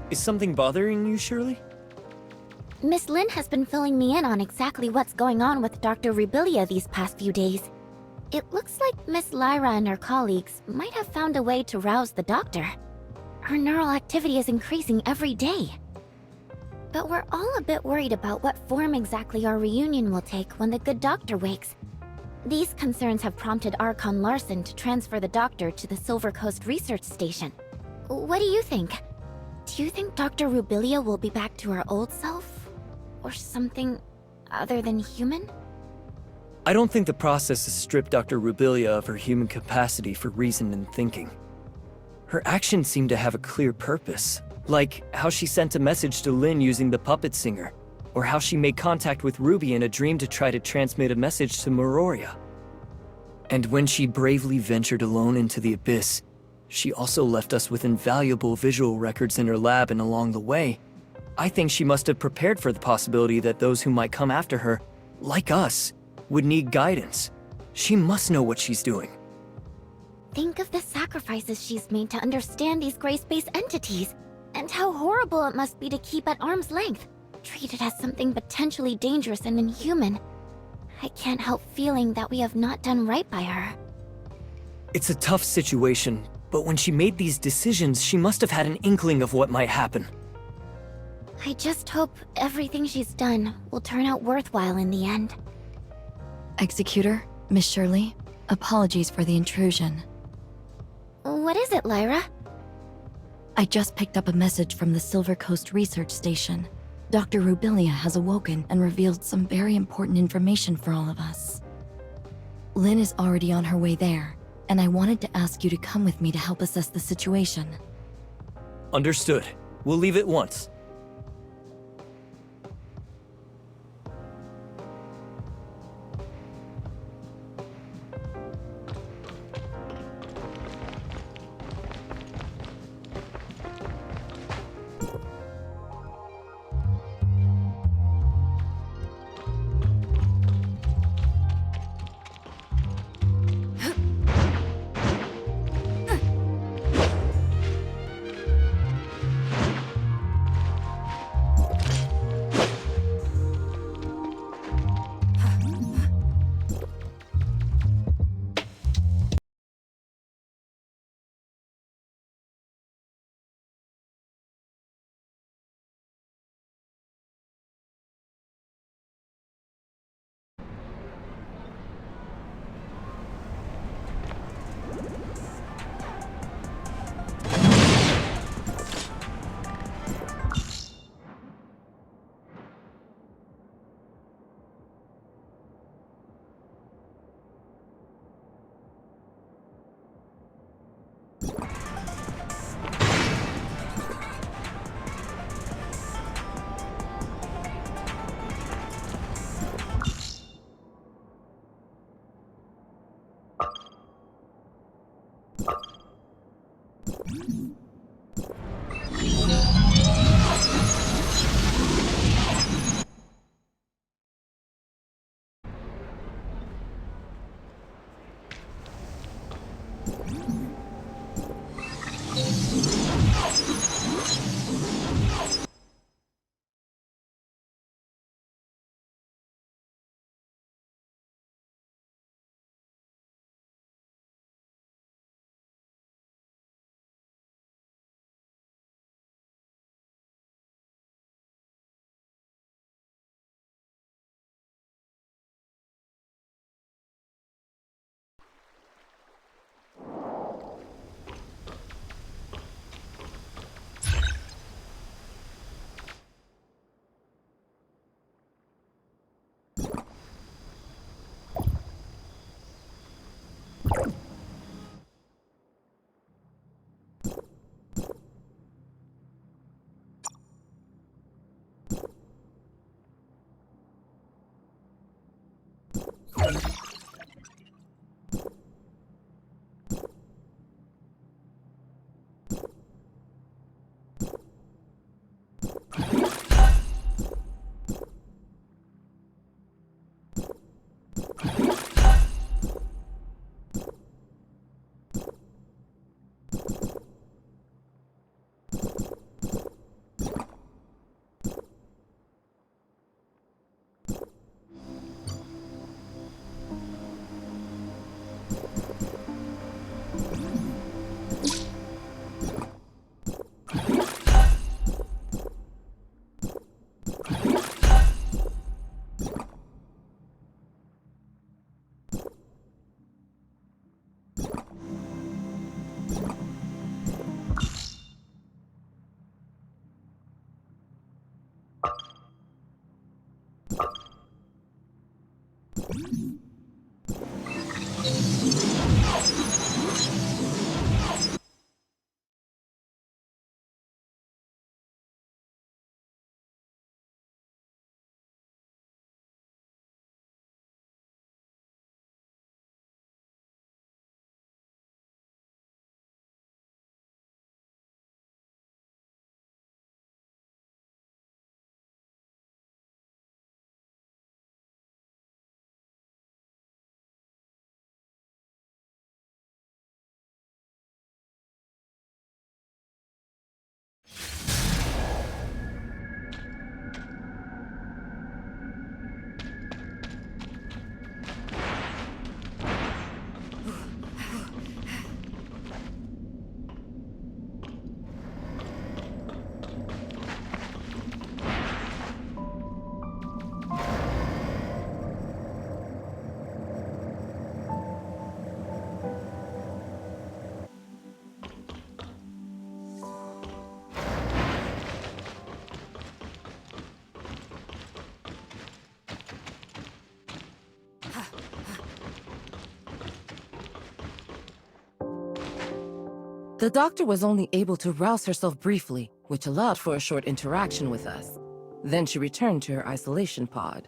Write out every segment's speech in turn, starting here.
Is something bothering you, Shirley? Miss Lin has been filling me in on exactly what's going on with Dr. Rubilia these past few days. It looks like Miss Lyra and her colleagues might have found a way to rouse the doctor. Her neural activity is increasing every day. But we're all a bit worried about what form exactly our reunion will take when the good doctor wakes. These concerns have prompted Archon Larson to transfer the doctor to the Silver Coast Research Station. What do you think? Do you think Dr. Rubilia will be back to her old self? Or something other than human? I don't think the process has stripped Dr. Rubilia of her human capacity for reason and thinking. Her actions seem to have a clear purpose, like how she sent a message to Lin using the puppet singer, or how she made contact with Ruby in a dream to try to transmit a message to Meroria. And when she bravely ventured alone into the abyss, she also left us with invaluable visual records in her lab, and along the way, I think she must have prepared for the possibility that those who might come after her, like us, would need guidance. She must know what she's doing. Think of the sacrifices she's made to understand these gray space entities, and how horrible it must be to keep at arm's length, treated as something potentially dangerous and inhuman. I can't help feeling that we have not done right by her. It's a tough situation, but when she made these decisions, she must have had an inkling of what might happen. I just hope everything she's done will turn out worthwhile in the end. Executor, Miss Shirley, apologies for the intrusion. What is it, Lyra? I just picked up a message from the Silver Coast Research Station. Dr. Rubilia has awoken and revealed some very important information for all of us. Lin is already on her way there, and I wanted to ask you to come with me to help assess the situation. Understood. We'll leave at once. The doctor was only able to rouse herself briefly, which allowed for a short interaction with us. Then she returned to her isolation pod.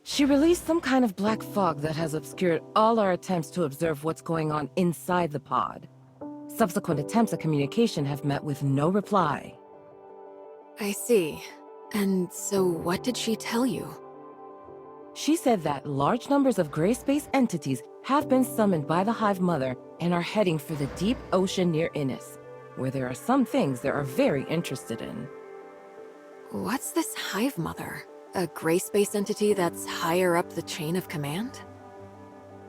She released some kind of black fog that has obscured all our attempts to observe what's going on inside the pod. Subsequent attempts at communication have met with no reply. I see. And so what did she tell you? She said that large numbers of gray space entities have been summoned by the Hive Mother and are heading for the deep ocean near Innis, where there are some things they are very interested in. What's this Hive Mother? A gray space entity that's higher up the chain of command?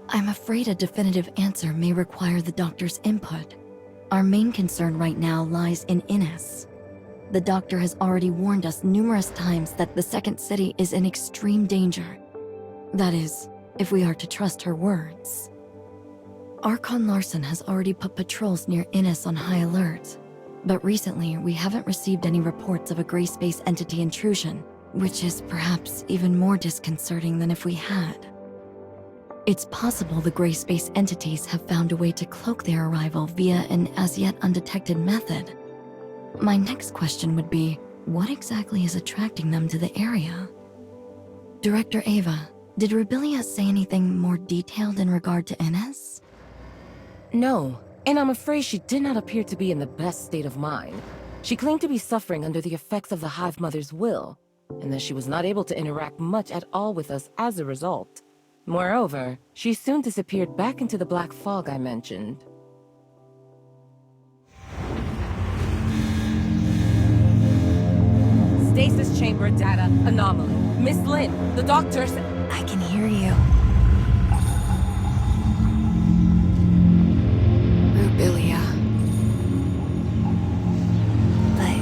I'm afraid a definitive answer may require the doctor's input. Our main concern right now lies in Innis. The doctor has already warned us numerous times that the Second City is in extreme danger. That is, if we are to trust her words. Archon Larson has already put patrols near Innis on high alert, but recently we haven't received any reports of a gray space entity intrusion, which is perhaps even more disconcerting than if we had. It's possible the gray space entities have found a way to cloak their arrival via an as yet undetected method. My next question would be, what exactly is attracting them to the area? Director Ava, did Rubilia say anything more detailed in regard to Innis? No, And I'm afraid she did not appear to be in the best state of mind. She claimed to be suffering under the effects of the Hive Mother's will, and that she was not able to interact much at all with us as a result. Moreover, she soon disappeared back into the black fog I mentioned. Stasis chamber data anomaly. Miss Lin, the doctors... I can hear you. Rubilia. But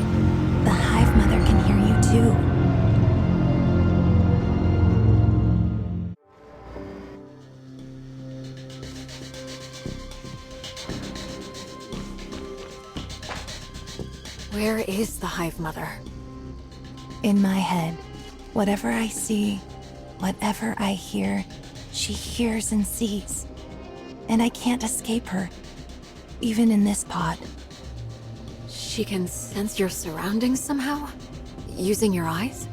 the Hive Mother can hear you too. Where is the Hive Mother? In my head, whatever I see, whatever I hear, she hears and sees. And I can't escape her, even in this pod. She can sense your surroundings somehow? Using your eyes?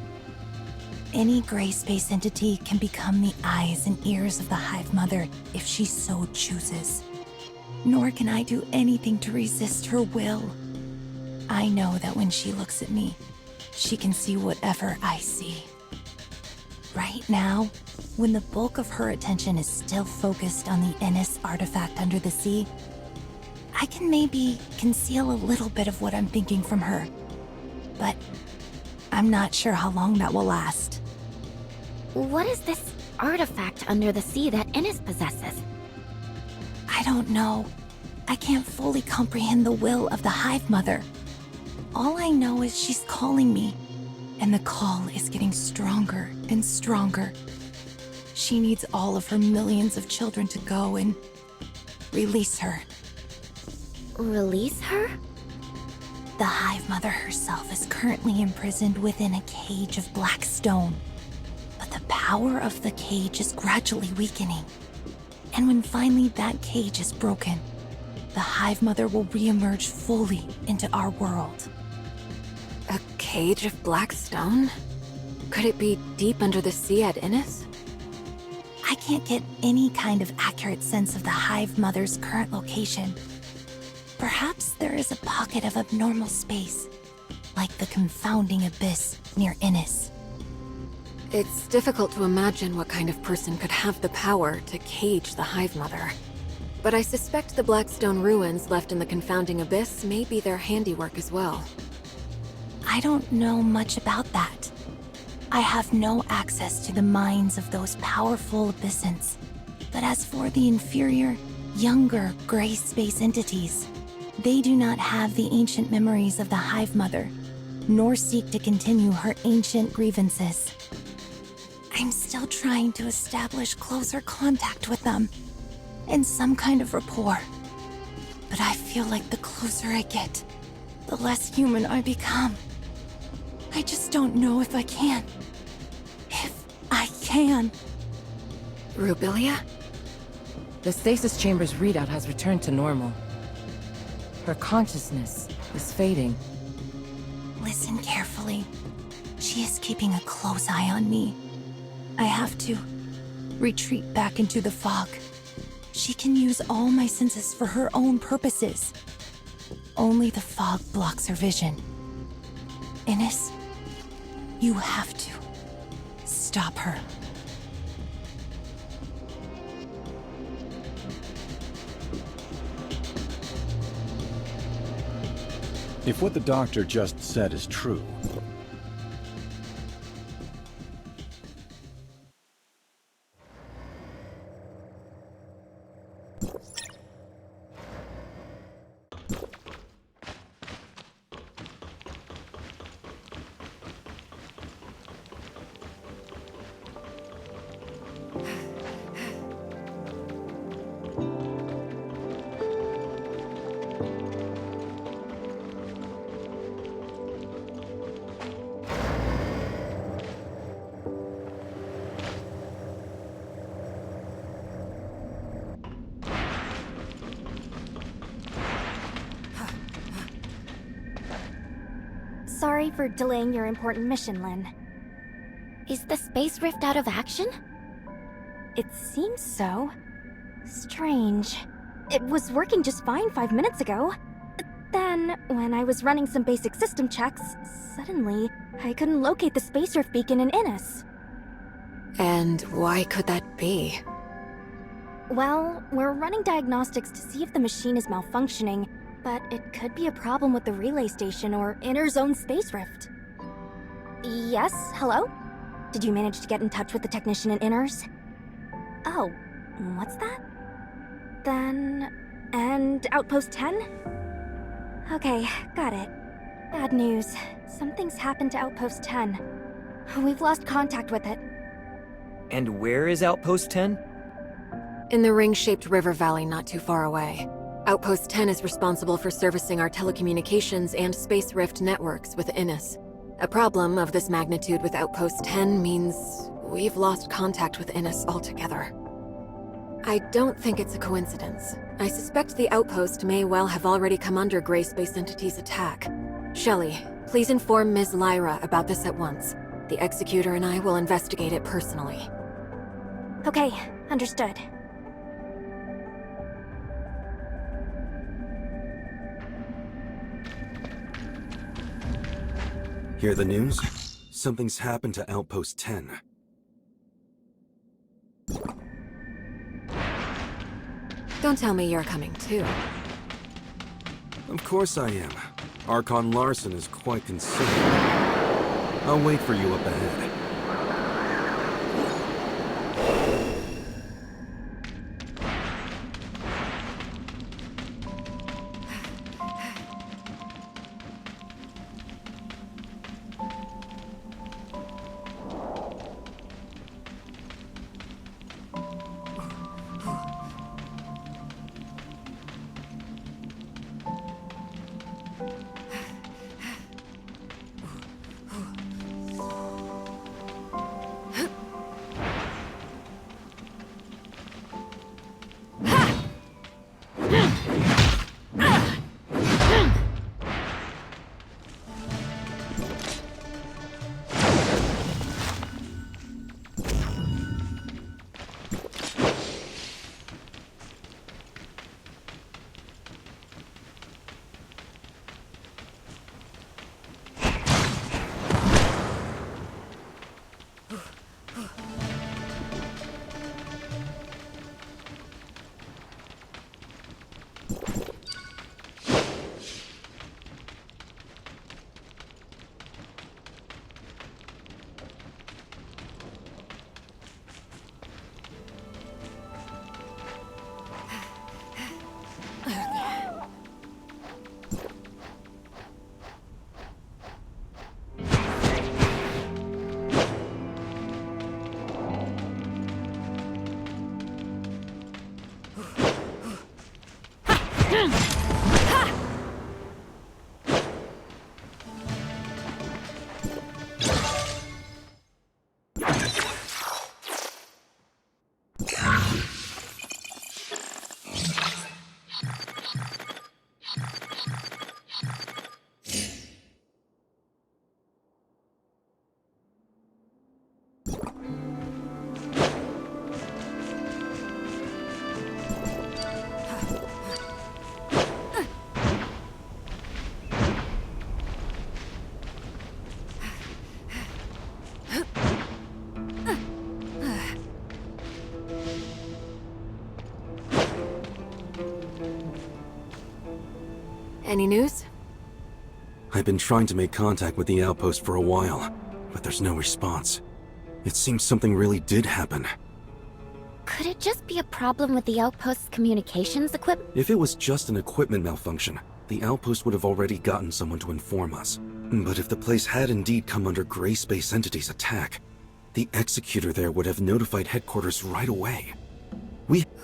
Any gray space entity can become the eyes and ears of the Hive Mother if she so chooses. Nor can I do anything to resist her will. I know that when she looks at me, she can see whatever I see. Right now, when the bulk of her attention is still focused on the Ennis artifact under the sea, I can maybe conceal a little bit of what I'm thinking from her. But I'm not sure how long that will last. What is this artifact under the sea that Ennis possesses? I don't know. I can't fully comprehend the will of the Hive Mother. All I know is she's calling me, and the call is getting stronger and stronger. She needs all of her millions of children to go and release her. Release her? The Hive Mother herself is currently imprisoned within a cage of black stone. But the power of the cage is gradually weakening. And when finally that cage is broken, the Hive Mother will re-emerge fully into our world. A cage of black stone? Could it be deep under the sea at Ennis? I can't get any kind of accurate sense of the Hive Mother's current location. Perhaps there is a pocket of abnormal space, like the confounding abyss near Ennis. It's difficult to imagine what kind of person could have the power to cage the Hive Mother. But I suspect the Blackstone ruins left in the confounding abyss may be their handiwork as well. I don't know much about that. I have no access to the minds of those powerful abyssins. But as for the inferior, younger gray space entities, they do not have the ancient memories of the Hive Mother, nor seek to continue her ancient grievances. I'm still trying to establish closer contact with them, and some kind of rapport. But I feel like the closer I get, the less human I become. I just don't know if I can. If I can. Rubilia? The stasis chamber's readout has returned to normal. Her consciousness is fading. Listen carefully. She is keeping a close eye on me. I have to retreat back into the fog. She can use all my senses for her own purposes. Only the fog blocks her vision. Ennis, you have to stop her. If what the doctor just said is true, Sorry for delaying your important mission, Lin. Is the space rift out of action? It seems so. Strange. It was working just fine 5 minutes ago. Then, when I was running some basic system checks, suddenly, I couldn't locate the space rift beacon in Innis. And why could that be? Well, we're running diagnostics to see if the machine is malfunctioning, but it could be a problem with the relay station or inner zone space rift. Yes, hello? Did you manage to get in touch with the technician in Inners? Oh, what's that? Then... and Outpost 10? Okay, got it. Bad news. Something's happened to Outpost 10. We've lost contact with it. And where is Outpost 10? In the ring-shaped river valley not too far away. Outpost 10 is responsible for servicing our telecommunications and space rift networks with Innis. A problem of this magnitude with Outpost 10 means we've lost contact with Innis altogether. I don't think it's a coincidence. I suspect the outpost may well have already come under Grey Space Entity's attack. Shelley, please inform Ms. Lyra about this at once. The Executor and I will investigate it personally. Okay, understood. Hear the news? Something's happened to Outpost 10. Don't tell me you're coming too. Of course I am. Archon Larson is quite considerate. I'll wait for you up ahead. Any news? I've been trying to make contact with the outpost for a while, but there's no response. It seems something really did happen. Could it just be a problem with the outpost's communications equipment? If it was just an equipment malfunction, the outpost would have already gotten someone to inform us. But if the place had indeed come under Grey Space Entity's attack, the Executor there would have notified headquarters right away.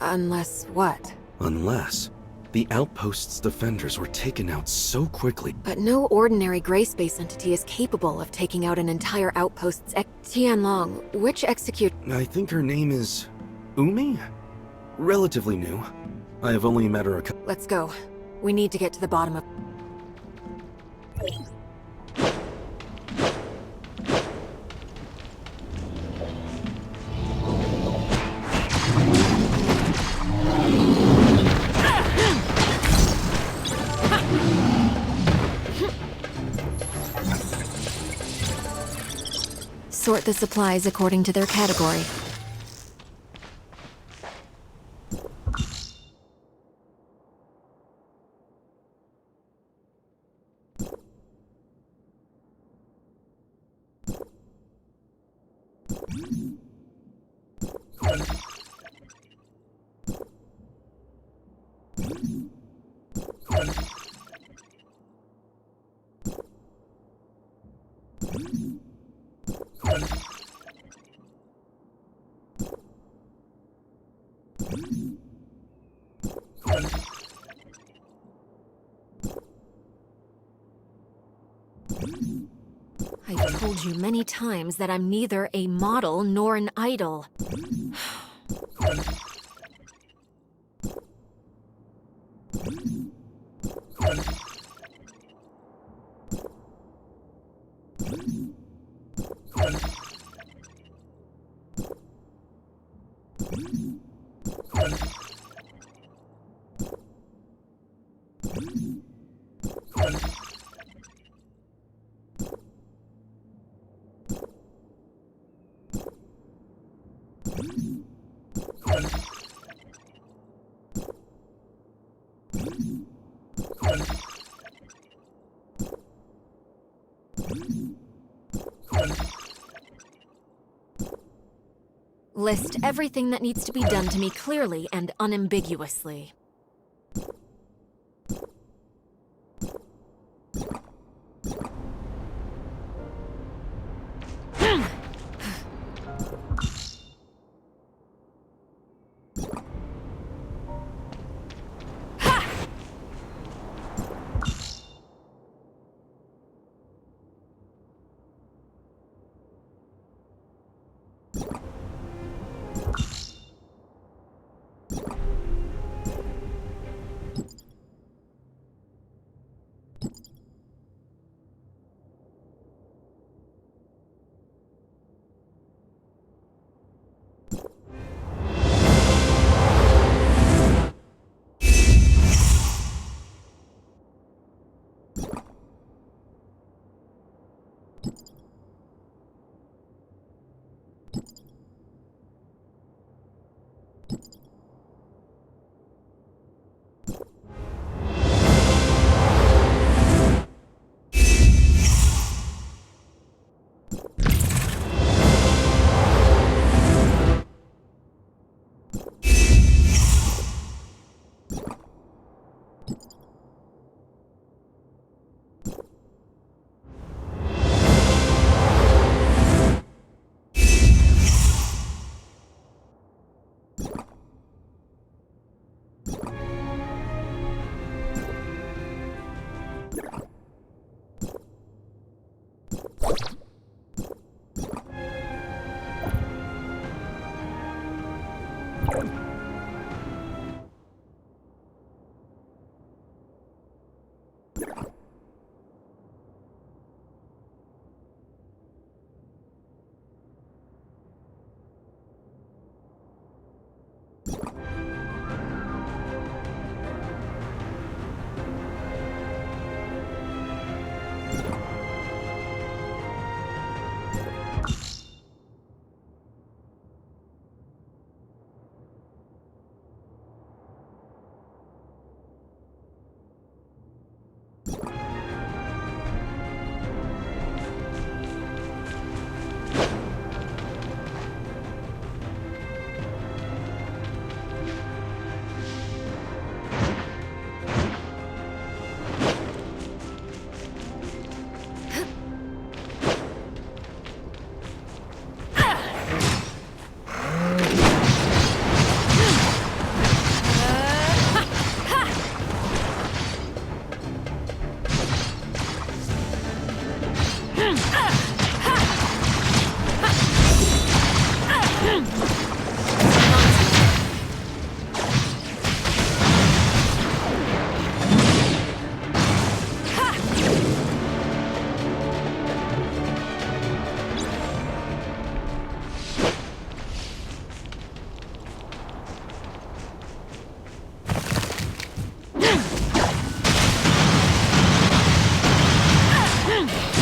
Unless what? Unless the outpost's defenders were taken out so quickly. But no ordinary Grey Space Entity is capable of taking out an entire outpost's Tianlong, which execute- I think her name is Umi? Relatively new. I have only met her Let's go. We need to get to the bottom of- sort the supplies according to their category. I've told you many times that I'm neither a model nor an idol. List everything that needs to be done to me clearly and unambiguously.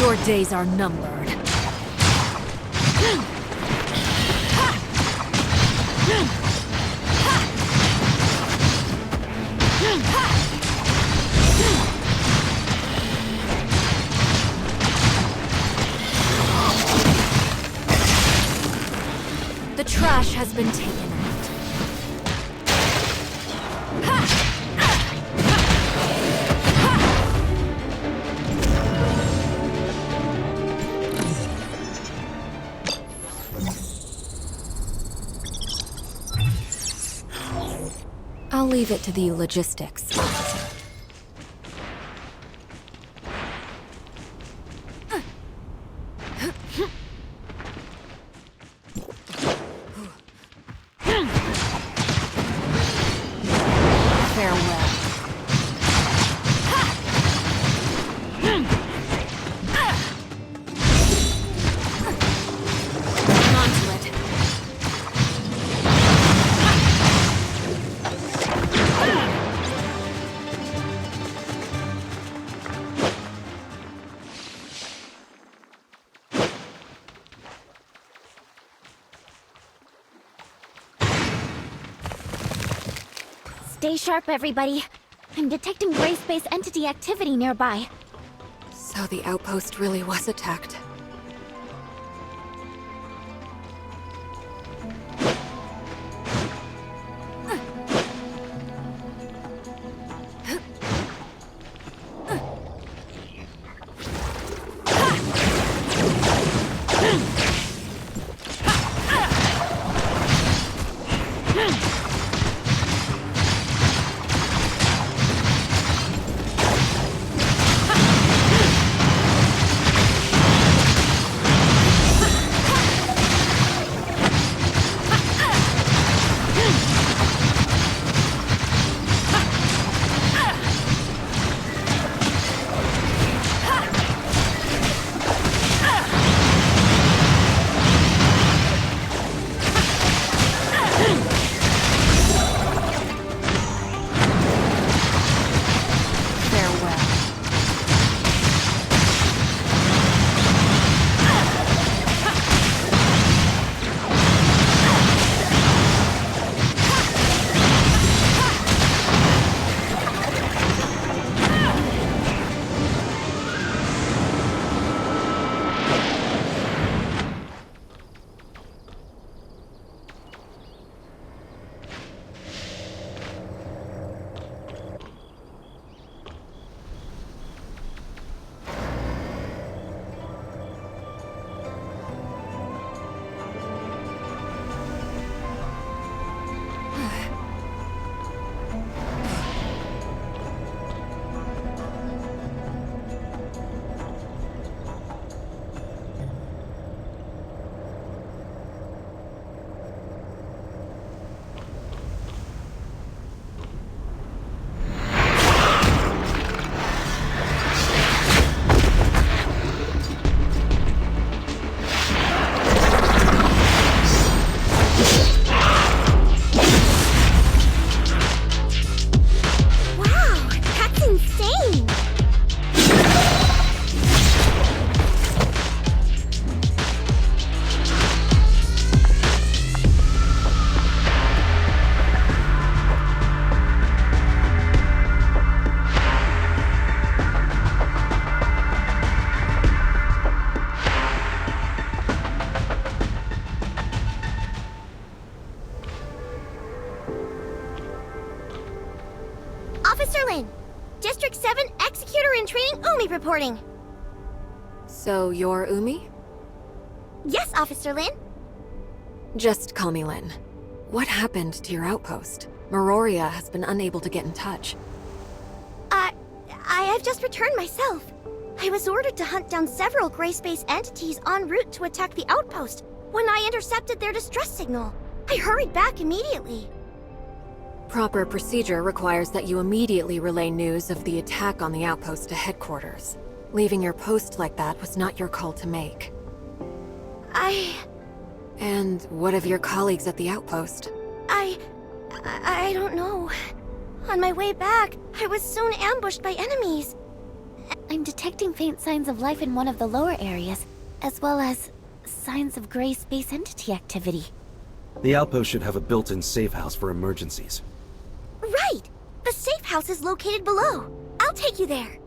Your days are numbered. The trash has been taken out. I'll leave it to the logistics officer. Farewell. Onto it. Stay sharp, everybody. I'm detecting gray space entity activity nearby. So the outpost really was attacked. Officer Lin! District 7 Executor in Training Umi reporting! So you're Umi? Yes, Officer Lin? Just call me Lin. What happened to your outpost? Meroria has been unable to get in touch. I have just returned myself. I was ordered to hunt down several gray space entities en route to attack the outpost when I intercepted their distress signal. I hurried back immediately. Proper procedure requires that you immediately relay news of the attack on the outpost to headquarters. Leaving your post like that was not your call to make. And what of your colleagues at the outpost? I don't know. On my way back, I was soon ambushed by enemies. I'm detecting faint signs of life in one of the lower areas, as well as signs of gray space entity activity. The outpost should have a built-in safe house for emergencies. Right! The safe house is located below. I'll take you there.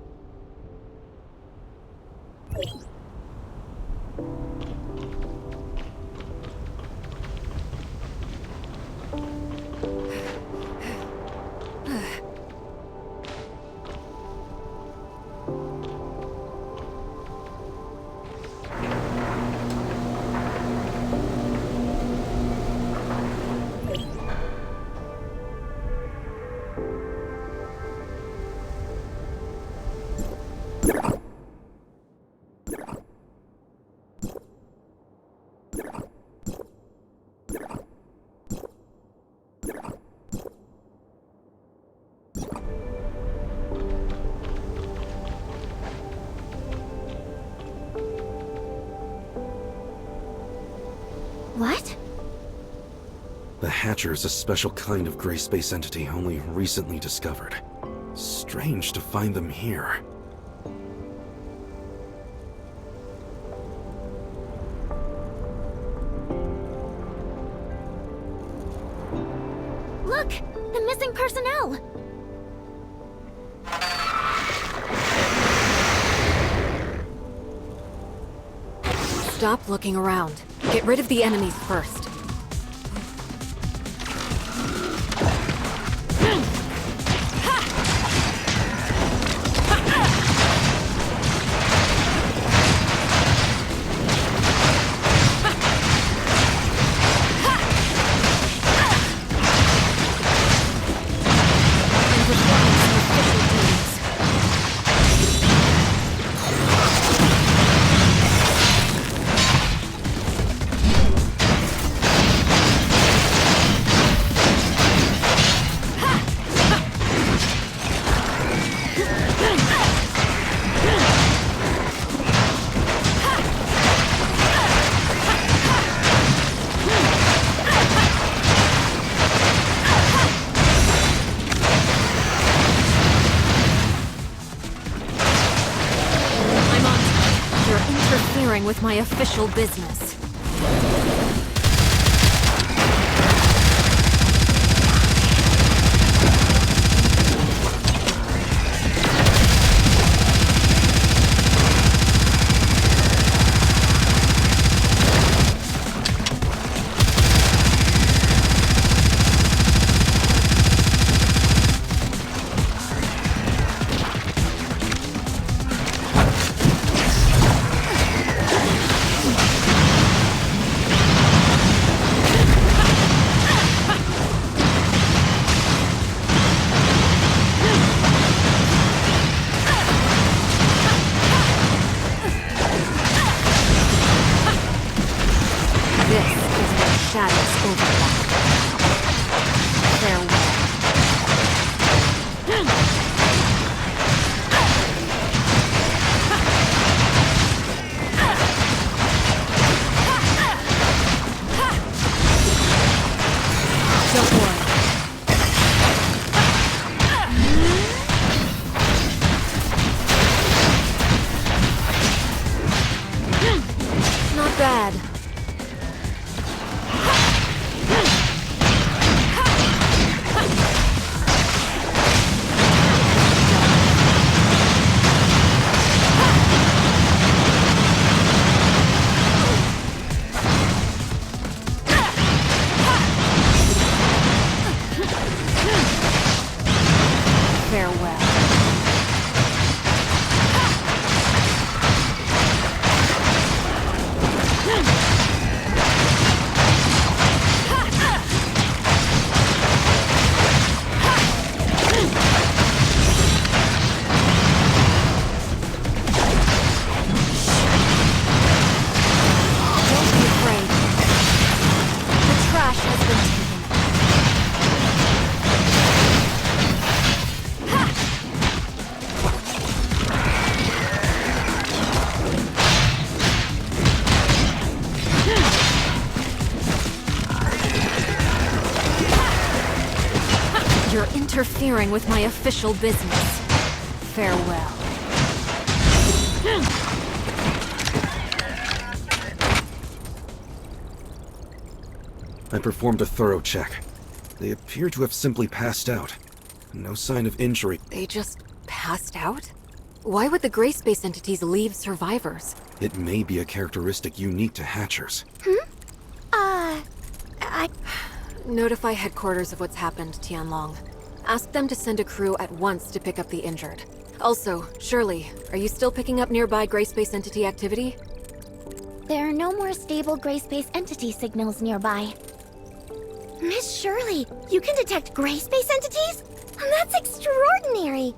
What? The Hatcher is a special kind of gray space entity only recently discovered. Strange to find them here. Look! The missing personnel! Stop looking around. Get rid of the enemies first. With my official business. Interfering with my official business. Farewell. I performed a thorough check. They appear to have simply passed out. No sign of injury. They just passed out? Why would the gray space entities leave survivors? It may be a characteristic unique to Hatchers. Notify headquarters of what's happened, Tianlong. Ask them to send a crew at once to pick up the injured. Also, Shirley, are you still picking up nearby gray space entity activity? There are no more stable gray space entity signals nearby. Miss Shirley, you can detect gray space entities? That's extraordinary!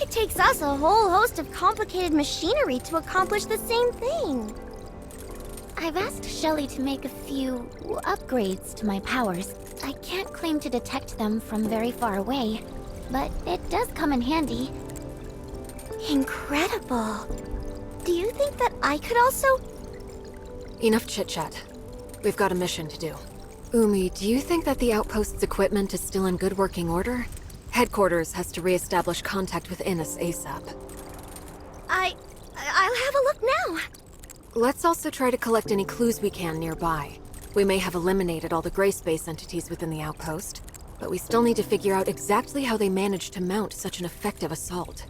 It takes us a whole host of complicated machinery to accomplish the same thing. I've asked Shelley to make a few upgrades to my powers. I can't claim to detect them from very far away, but it does come in handy. Incredible. Do you think that I could also... Enough chit-chat. We've got a mission to do. Umi, do you think that the outpost's equipment is still in good working order? Headquarters has to re-establish contact with Innes ASAP. I'll have a look now. Let's also try to collect any clues we can nearby. We may have eliminated all the gray space entities within the outpost, but we still need to figure out exactly how they managed to mount such an effective assault.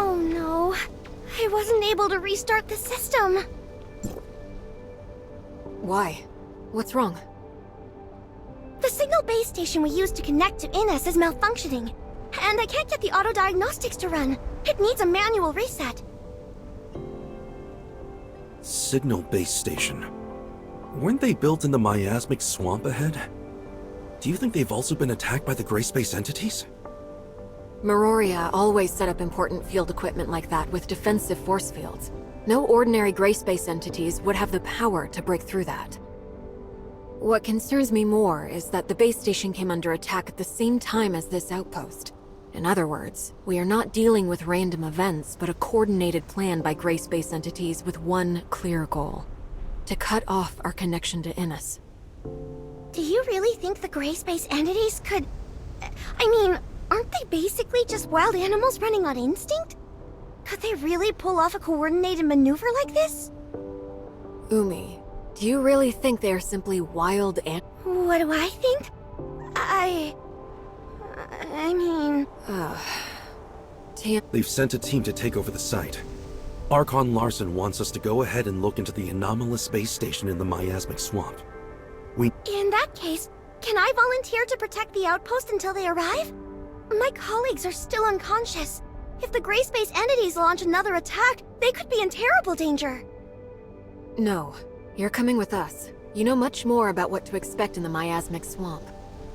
Oh no. I wasn't able to restart the system. Why? What's wrong? The signal base station we used to connect to Innes is malfunctioning. And I can't get the auto diagnostics to run. It needs a manual reset. Signal base station. Weren't they built in the miasmic swamp ahead? Do you think they've also been attacked by the gray space entities? Meroria always set up important field equipment like that with defensive force fields. No ordinary gray space entities would have the power to break through that. What concerns me more is that the base station came under attack at the same time as this outpost. In other words, we are not dealing with random events, but a coordinated plan by gray space entities with one clear goal: to cut off our connection to Innes. Do you really think the gray space entities could... I mean, aren't they basically just wild animals running on instinct? Could they really pull off a coordinated maneuver like this? Umi, do you really think they are simply wild What do I think? I mean... They've sent a team to take over the site. Archon Larson wants us to go ahead and look into the anomalous space station in the miasmic swamp. In that case, can I volunteer to protect the outpost until they arrive? My colleagues are still unconscious. If the gray space entities launch another attack, they could be in terrible danger. No, you're coming with us. You know much more about what to expect in the miasmic swamp.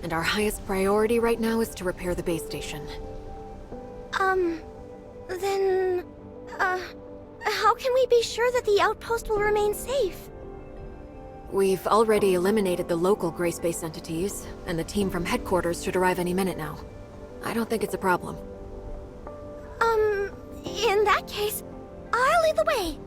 And our highest priority right now is to repair the base station. Then... how can we be sure that the outpost will remain safe? We've already eliminated the local gray space entities, and the team from headquarters should arrive any minute now. I don't think it's a problem. In that case, I'll lead the way.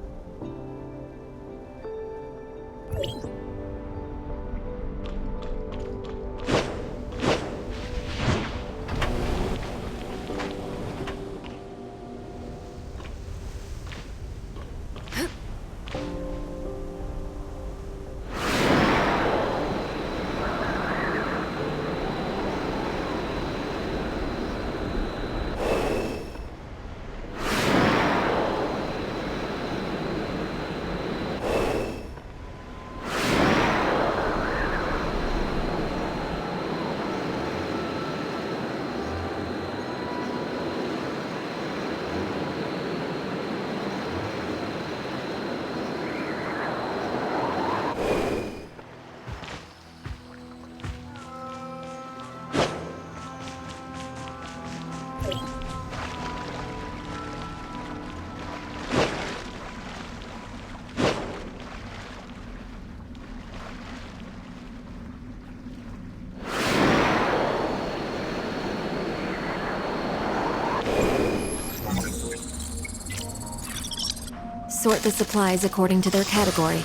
Sort the supplies according to their category.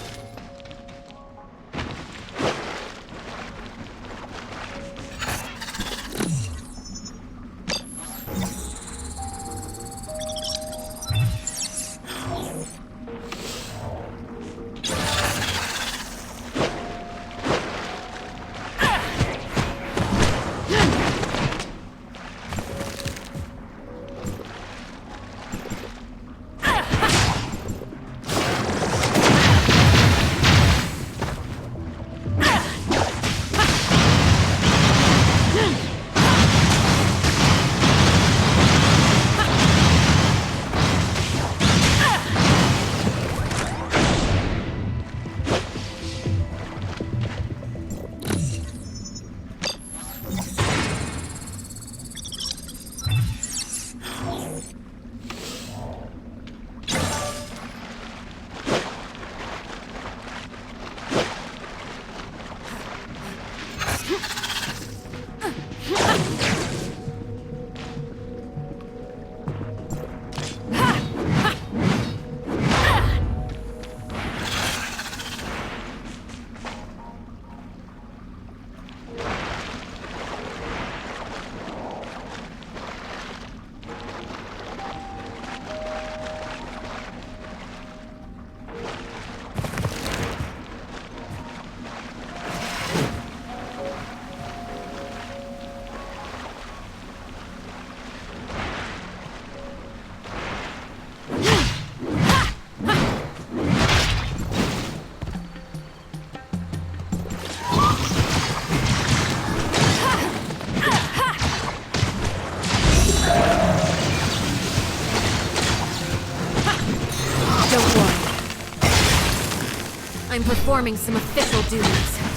I'm performing some official duties.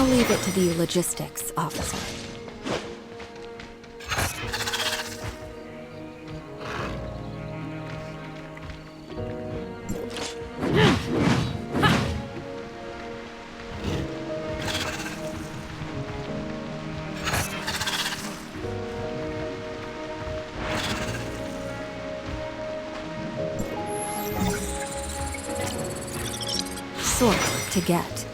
leave it to the logistics officer. Sort to get.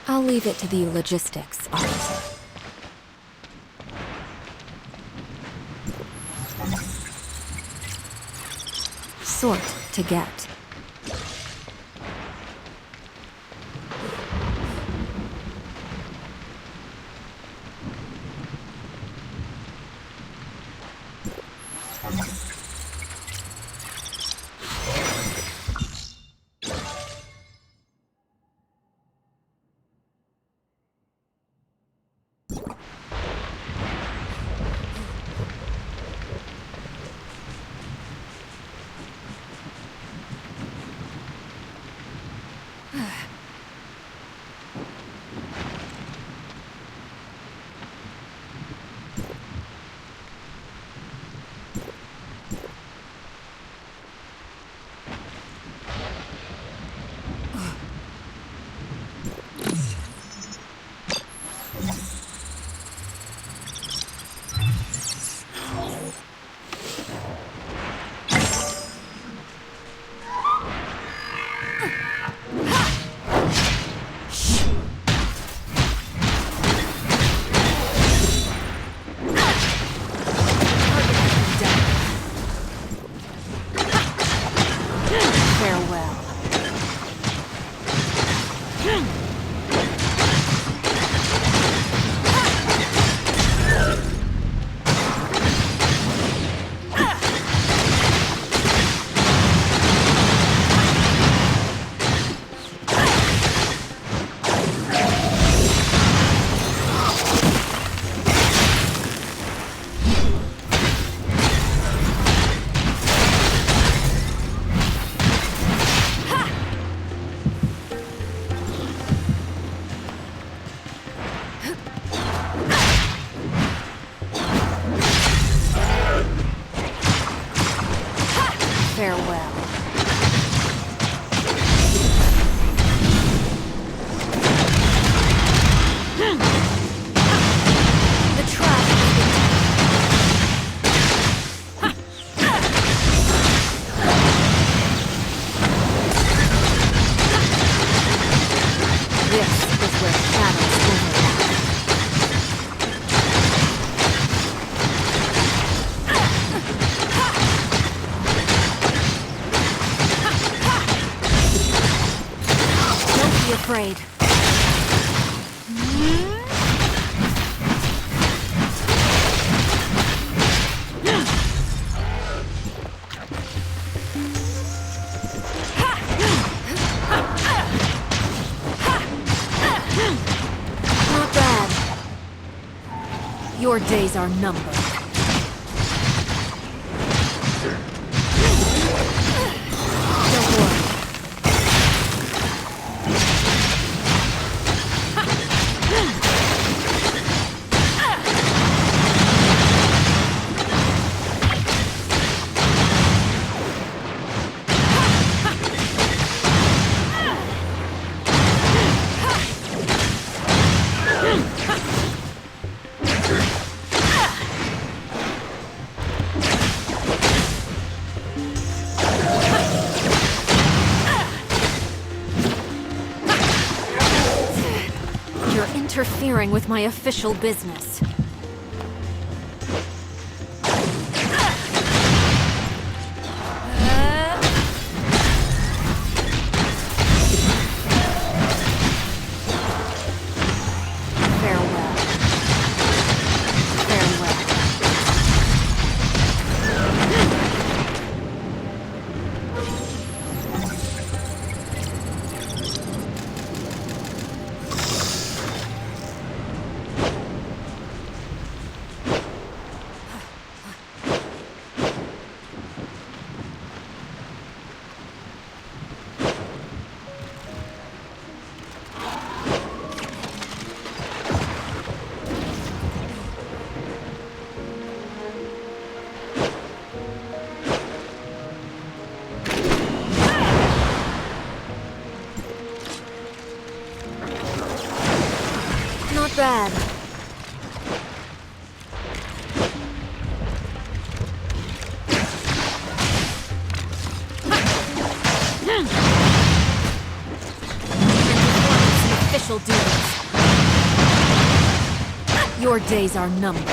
I'll leave it to the logistics officer. Sort to get. Farewell. The trap has been. This is where shadows overlap. Don't be afraid. Not bad. Your days are numbered. Don't worry. interfering with my official business. Farewell. Farewell. Not bad. Official duties. Your days are numbered.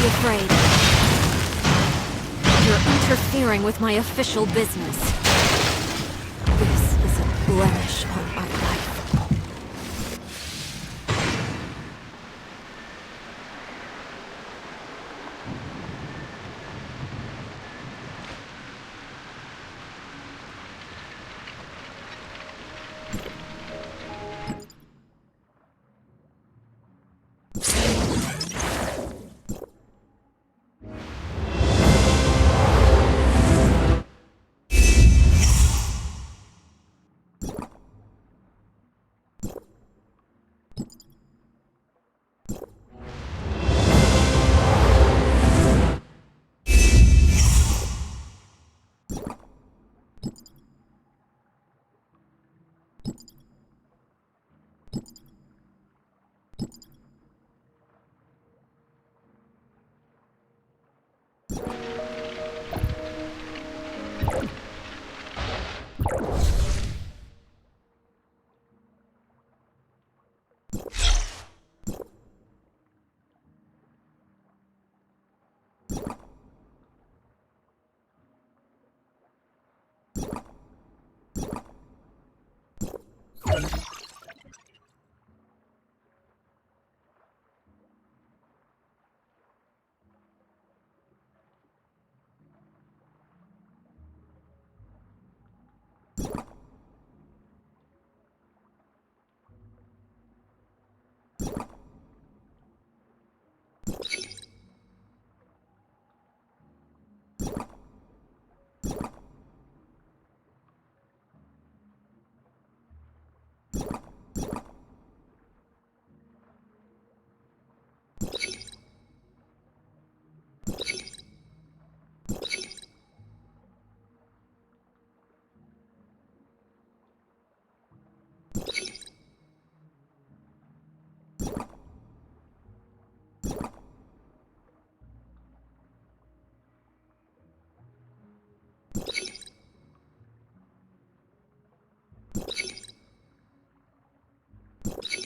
Afraid. You're interfering with my official business. This is a blemish on my life. You